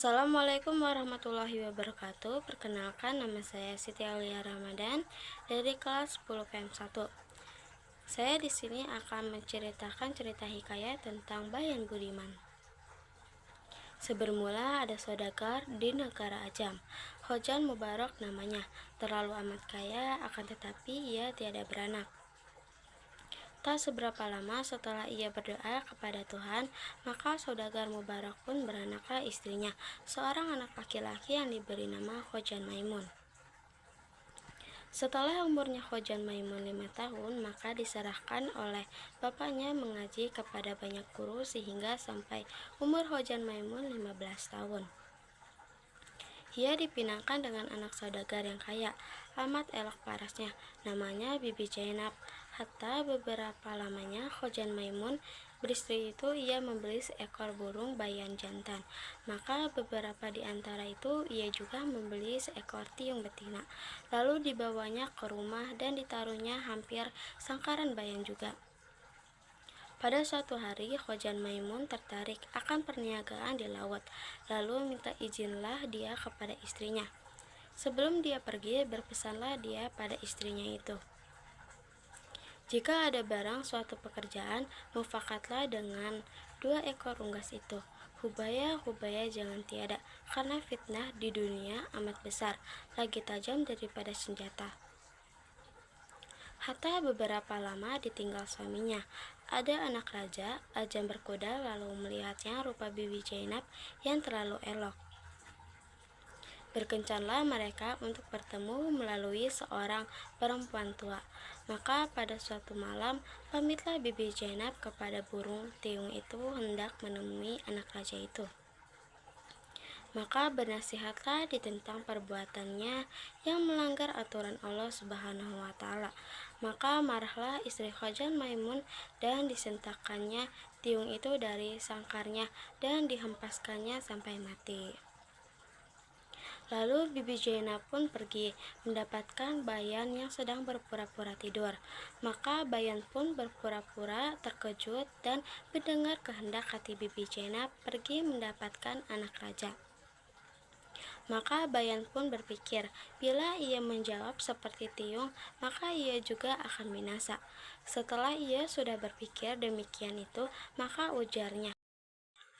Assalamualaikum warahmatullahi wabarakatuh. Perkenalkan, nama saya Siti Aulia Ramadan dari kelas 10 PM1. Saya di sini akan menceritakan cerita hikayat tentang Bayan Budiman. Sebermula ada saudagar di negara Ajam. Hojan Mubarak namanya, terlalu amat kaya, akan tetapi ia tiada beranak. Tak seberapa lama setelah ia berdoa kepada Tuhan, maka saudagar Mubarak pun beranaklah istrinya, seorang anak laki-laki yang diberi nama Hojan Maimun. Setelah umurnya Hojan Maimun 5 tahun, maka diserahkan oleh bapaknya mengaji kepada banyak guru sehingga sampai umur Hojan Maimun 15 tahun. Ia dipinangkan dengan anak saudagar yang kaya, amat elok parasnya, namanya Bibi Jainab. Hatta beberapa lamanya Hojan Maimun beristri itu ia membeli seekor burung bayan jantan. Maka beberapa di antara itu ia juga membeli seekor tiung betina. Lalu dibawanya ke rumah dan ditaruhnya hampir sangkaran bayan juga. Pada suatu hari, Hojan Maimun tertarik akan perniagaan di laut, lalu minta izinlah dia kepada istrinya. Sebelum dia pergi, berpesanlah dia pada istrinya itu, "Jika ada barang suatu pekerjaan, mufakatlah dengan 2 ekor unggas itu. Hubaya jangan tiada, karena fitnah di dunia amat besar, lagi tajam daripada senjata." Hatta beberapa lama ditinggal suaminya. Ada anak raja, Ajam berkuda, lalu melihatnya rupa Bibi Jainab yang terlalu elok. Berkencanlah mereka untuk bertemu melalui seorang perempuan tua. Maka pada suatu malam, pamitlah Bibi Jainab kepada burung tiung itu hendak menemui anak raja itu. Maka bernasihatlah tentang perbuatannya yang melanggar aturan Allah Subhanahu wa Ta'ala. Maka marahlah istri Hojan Maimun dan disentakkannya tiung itu dari sangkarnya dan dihempaskannya sampai mati. Lalu Bibi Jainab pun pergi mendapatkan Bayan yang sedang berpura-pura tidur. Maka Bayan pun berpura-pura terkejut dan mendengar kehendak hati Bibi Jainab pergi mendapatkan anak raja. Maka Bayan pun berpikir, bila ia menjawab seperti tiung, maka ia juga akan binasa. Setelah ia sudah berpikir demikian itu, maka ujarnya,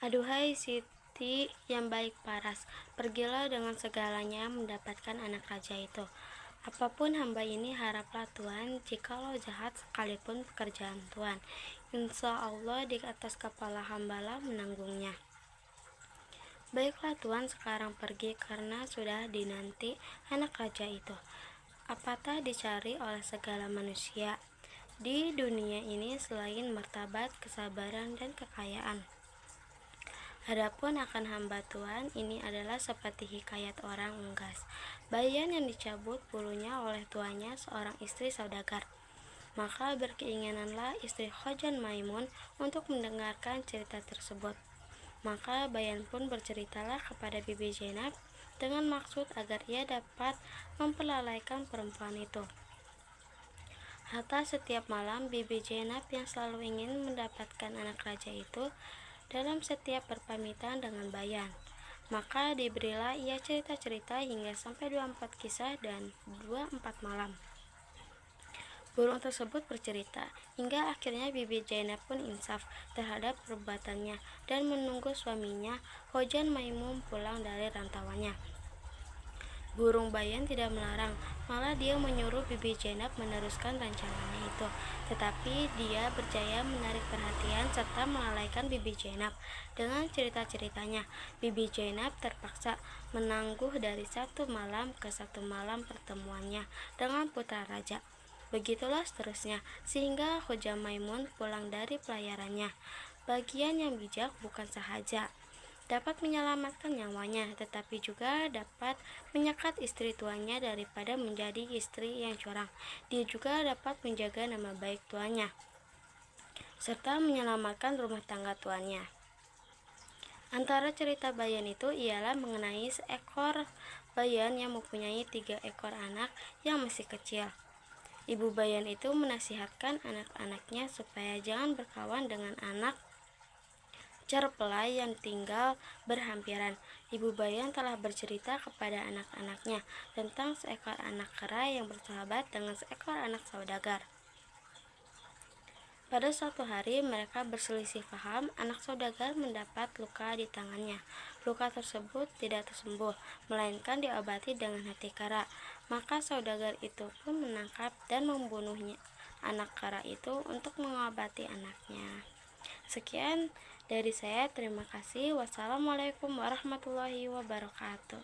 "Aduhai Siti yang baik paras, pergilah dengan segalanya mendapatkan anak raja itu. Apapun hamba ini haraplah Tuhan, jikalau jahat sekalipun pekerjaan Tuhan, insya Allah di atas kepala hambalah menanggungnya. Baiklah Tuhan, sekarang pergi karena sudah dinanti anak raja itu. Apatah dicari oleh segala manusia di dunia ini selain martabat, kesabaran, dan kekayaan. Adapun akan hamba Tuhan, ini adalah seperti hikayat orang unggas, bayan yang dicabut bulunya oleh tuannya, seorang istri saudagar. Maka berkeinginanlah istri Hojan Maimun untuk mendengarkan cerita tersebut. Maka Bayan pun berceritalah kepada Bibi Jainab dengan maksud agar ia dapat memperlalaikan perempuan itu. Hatta setiap malam Bibi Jainab yang selalu ingin mendapatkan anak raja itu dalam setiap berpamitan dengan Bayan. Maka diberilah ia cerita-cerita hingga sampai 24 kisah dan 24 malam. Burung tersebut bercerita, hingga akhirnya Bibi Jainab pun insaf terhadap perbuatannya dan menunggu suaminya Hojan Maimun pulang dari rantauannya. Burung Bayan tidak melarang, malah dia menyuruh Bibi Jainab meneruskan rancangannya itu. Tetapi dia berjaya menarik perhatian serta melalaikan Bibi Jainab dengan cerita-ceritanya. Bibi Jainab terpaksa menangguh dari satu malam ke satu malam pertemuannya dengan putra raja. Begitulah seterusnya, sehingga Hojan Maimun pulang dari pelayarannya. Bagian yang bijak bukan sahaja dapat menyelamatkan nyawanya, tetapi juga dapat menyekat istri tuannya daripada menjadi istri yang curang. Dia juga dapat menjaga nama baik tuannya, serta menyelamatkan rumah tangga tuannya. Antara cerita Bayan itu ialah mengenai seekor Bayan yang mempunyai 3 ekor anak yang masih kecil. Ibu Bayan itu menasihatkan anak-anaknya supaya jangan berkawan dengan anak cerpelai yang tinggal berhampiran. Ibu bayan telah bercerita kepada anak-anaknya tentang seekor anak kera yang bersahabat dengan seekor anak saudagar. Pada suatu hari mereka berselisih paham. Anak saudagar mendapat luka di tangannya. Luka tersebut tidak tersembuh, melainkan diobati dengan hati kera. Maka saudagar itu pun menangkap dan membunuhnya anak kera itu untuk mengobati anaknya. Sekian dari saya, terima kasih. Wassalamualaikum warahmatullahi wabarakatuh.